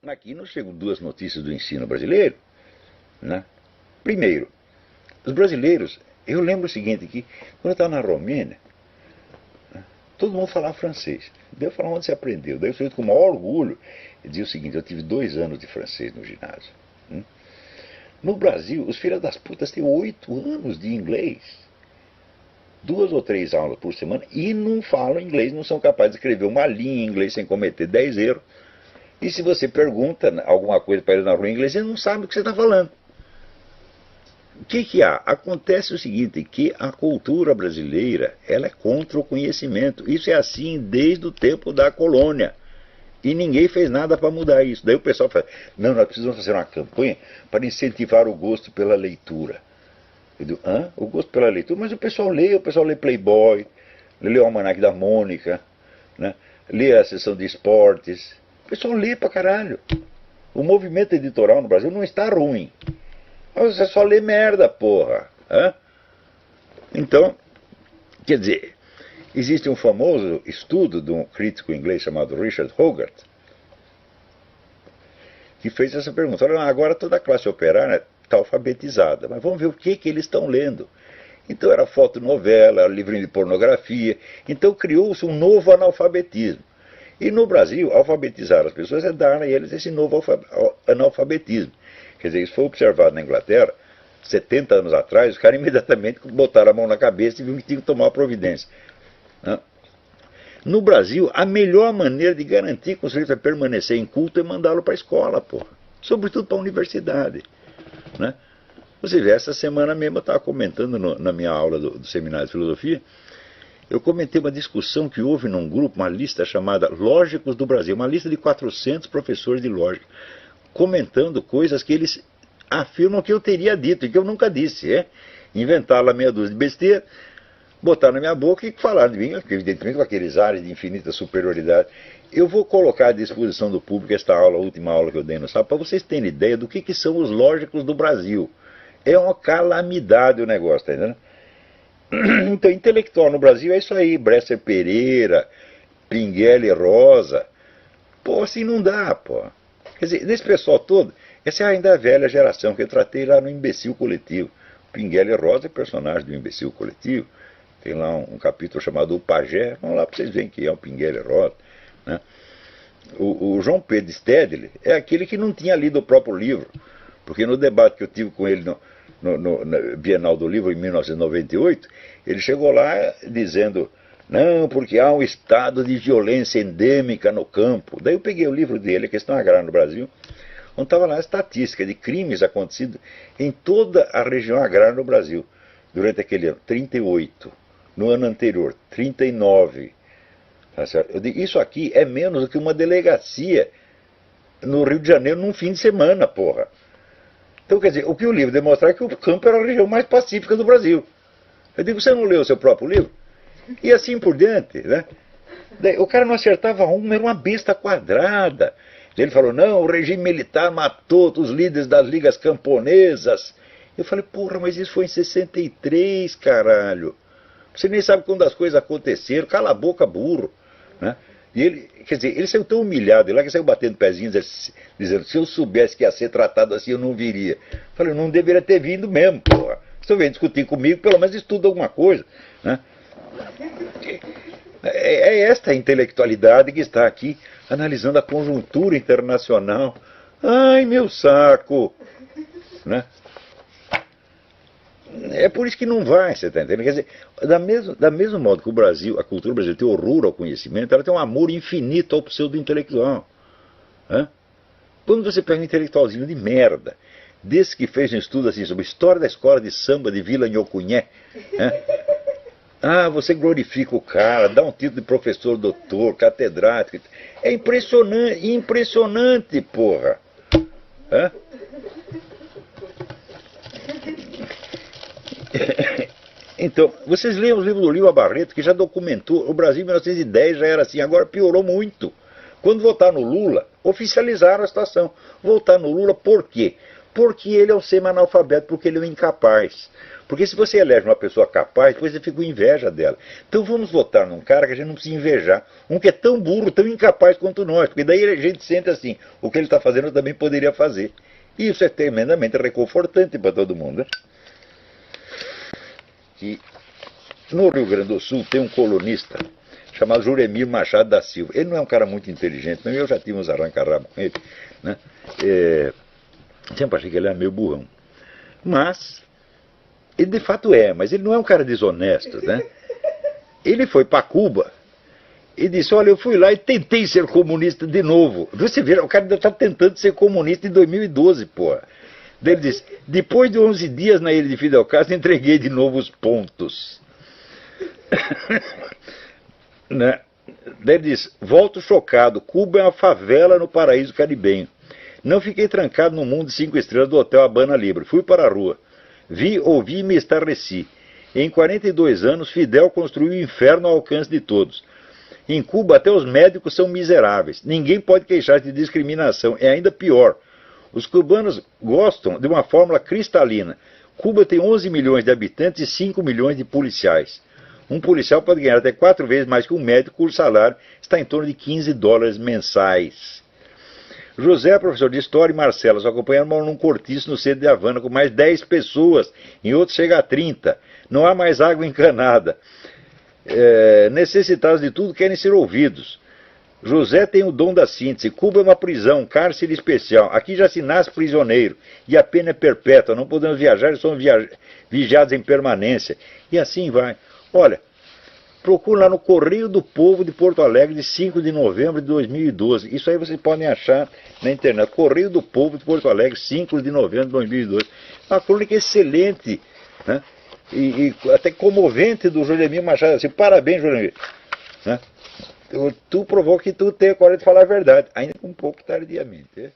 Aqui nos chegam duas notícias do ensino brasileiro, né? Primeiro, os brasileiros, eu lembro o seguinte, que quando eu estava na Romênia, né, todo mundo falava francês. Daí eu falava onde você aprendeu. Daí eu falei com o maior orgulho, eu dizia o seguinte: eu tive 2 anos de francês no ginásio. No Brasil, os filhos das putas têm 8 anos de inglês. 2 ou 3 aulas por semana e não falam inglês, não são capazes de escrever uma linha em inglês sem cometer 10 erros. E se você pergunta alguma coisa para ele na rua em inglês, ele não sabe o que você está falando. O que há? Acontece o seguinte, que a cultura brasileira ela é contra o conhecimento. Isso é assim desde o tempo da colônia. E ninguém fez nada para mudar isso. Daí o pessoal fala, não, nós precisamos fazer uma campanha para incentivar o gosto pela leitura. Eu digo, o gosto pela leitura? Mas o pessoal lê Playboy, lê o Almanac da Mônica, né? Lê a sessão de esportes. O pessoal lê pra caralho. O movimento editorial no Brasil não está ruim. Mas você só lê merda, porra. Então, quer dizer, existe um famoso estudo de um crítico inglês chamado Richard Hogarth, que fez essa pergunta. Olha, agora toda a classe operária está alfabetizada, mas vamos ver o que eles estão lendo. Então era fotonovela, era livrinho de pornografia. Então criou-se um novo analfabetismo. E no Brasil, alfabetizar as pessoas é dar a eles esse novo analfabetismo. Quer dizer, isso foi observado na Inglaterra 70 anos atrás. Os caras imediatamente botaram a mão na cabeça e viram que tinham que tomar uma providência. No Brasil, a melhor maneira de garantir que o sujeito vai permanecer em culto é mandá-lo para a escola, porra. Sobretudo para a universidade. Né? Você vê, essa semana mesmo eu estava comentando na minha aula do Seminário de Filosofia, eu comentei uma discussão que houve num grupo, uma lista chamada Lógicos do Brasil, uma lista de 400 professores de lógica, comentando coisas que eles afirmam que eu teria dito e que eu nunca disse. Inventaram lá meia dúzia de besteira, botaram na minha boca e falaram de mim, evidentemente com aqueles ares de infinita superioridade. Eu vou colocar à disposição do público esta aula, a última aula que eu dei no sábado, para vocês terem ideia do que são os lógicos do Brasil. É uma calamidade o negócio, tá entendendo? Então, intelectual no Brasil é isso aí, Bresser Pereira, Pinguela e Rosa. Pô, assim não dá, pô. Quer dizer, desse pessoal todo, essa é ainda a velha geração que eu tratei lá no Imbecil Coletivo. Pinguela e Rosa é personagem do Imbecil Coletivo. Tem lá um capítulo chamado O Pajé. Vamos lá para vocês verem quem é o Pinguela e Rosa. Né? O João Pedro Stedley é aquele que não tinha lido o próprio livro. Porque no debate que eu tive com ele na Bienal do Livro, em 1998, ele chegou lá dizendo, não, porque há um estado de violência endêmica no campo. Daí eu peguei o livro dele, A Questão Agrária no Brasil, onde estava lá a estatística de crimes acontecidos em toda a região agrária no Brasil, durante aquele ano, 38, no ano anterior, 39. Tá certo? Eu digo, isso aqui é menos do que uma delegacia no Rio de Janeiro num fim de semana, porra. Então, quer dizer, o que o livro demonstra é que o campo era a região mais pacífica do Brasil. Eu digo, você não leu o seu próprio livro? E assim por diante, né? Daí, o cara não acertava era uma besta quadrada. Ele falou, não, o regime militar matou os líderes das ligas camponesas. Eu falei, porra, mas isso foi em 63, caralho. Você nem sabe quando as coisas aconteceram, cala a boca, burro. Né? E ele, quer dizer, ele saiu tão humilhado, ele lá que saiu batendo pezinhos, dizendo, se eu soubesse que ia ser tratado assim, eu não viria. Eu falei, não deveria ter vindo mesmo, porra. Se vem discutir comigo, pelo menos estuda alguma coisa. Né? É esta intelectualidade que está aqui analisando a conjuntura internacional. Ai, meu saco! Né? É por isso que não vai, você está entendendo? Quer dizer, da mesmo modo que o Brasil, a cultura brasileira tem horror ao conhecimento, ela tem um amor infinito ao pseudo-intelectual. Quando você pega um intelectualzinho de merda, desse que fez um estudo assim sobre a história da escola de samba de Vila Nhocuné, você glorifica o cara, dá um título de professor, doutor, catedrático. É impressionante, impressionante, porra. Então, vocês leem os livros do Lima Barreto, que já documentou, o Brasil em 1910 já era assim, agora piorou muito. Quando votaram no Lula, oficializaram a situação. Votar no Lula por quê? Porque ele é um semi-analfabeto, porque ele é um incapaz. Porque se você elege uma pessoa capaz, depois você fica com inveja dela. Então vamos votar num cara que a gente não precisa invejar. Um que é tão burro, tão incapaz quanto nós. Porque daí a gente sente assim, o que ele está fazendo eu também poderia fazer. E isso é tremendamente reconfortante para todo mundo, né? E no Rio Grande do Sul tem um colunista chamado Juremir Machado da Silva. Ele não é um cara muito inteligente, mas eu já tive uns arranca-rabo com ele, né? Sempre achei que ele era meio burrão. Mas ele de fato mas ele não é um cara desonesto, né? Ele foi para Cuba e disse, olha, eu fui lá e tentei ser comunista de novo. Você vê, o cara ainda está tentando ser comunista em 2012, porra. Daí ele disse, depois de 11 dias na ilha de Fidel Castro, entreguei de novo os pontos. Né? Daí ele disse, volto chocado, Cuba é uma favela no paraíso caribenho. Não fiquei trancado no mundo de 5 estrelas do Hotel Habana Libre. Fui para a rua. Vi, ouvi e me estarreci. Em 42 anos, Fidel construiu o inferno ao alcance de todos. Em Cuba, até os médicos são miseráveis. Ninguém pode queixar-se de discriminação. É ainda pior. Os cubanos gostam de uma fórmula cristalina. Cuba tem 11 milhões de habitantes e 5 milhões de policiais. Um policial pode ganhar até 4 vezes mais que um médico, cujo salário está em torno de $15 mensais. José, professor de História, e Marcela, sua companheira, moram num cortiço no centro de Havana com mais 10 pessoas. Em outros chega a 30. Não há mais água encanada. Necessitados de tudo, querem ser ouvidos. José tem o dom da síntese. Cuba é uma prisão, cárcere especial. Aqui já se nasce prisioneiro. E a pena é perpétua. Não podemos viajar, somos vigiados em permanência. E assim vai. Olha, procure lá no Correio do Povo de Porto Alegre, de 5 de novembro de 2012. Isso aí vocês podem achar na internet. Correio do Povo de Porto Alegre, 5 de novembro de 2012. Uma crônica excelente, né? E até comovente do Juremir Machado. Assim, parabéns, Juremir. Né? Tu provou que tu tem a coragem de falar a verdade, ainda um pouco tardiamente.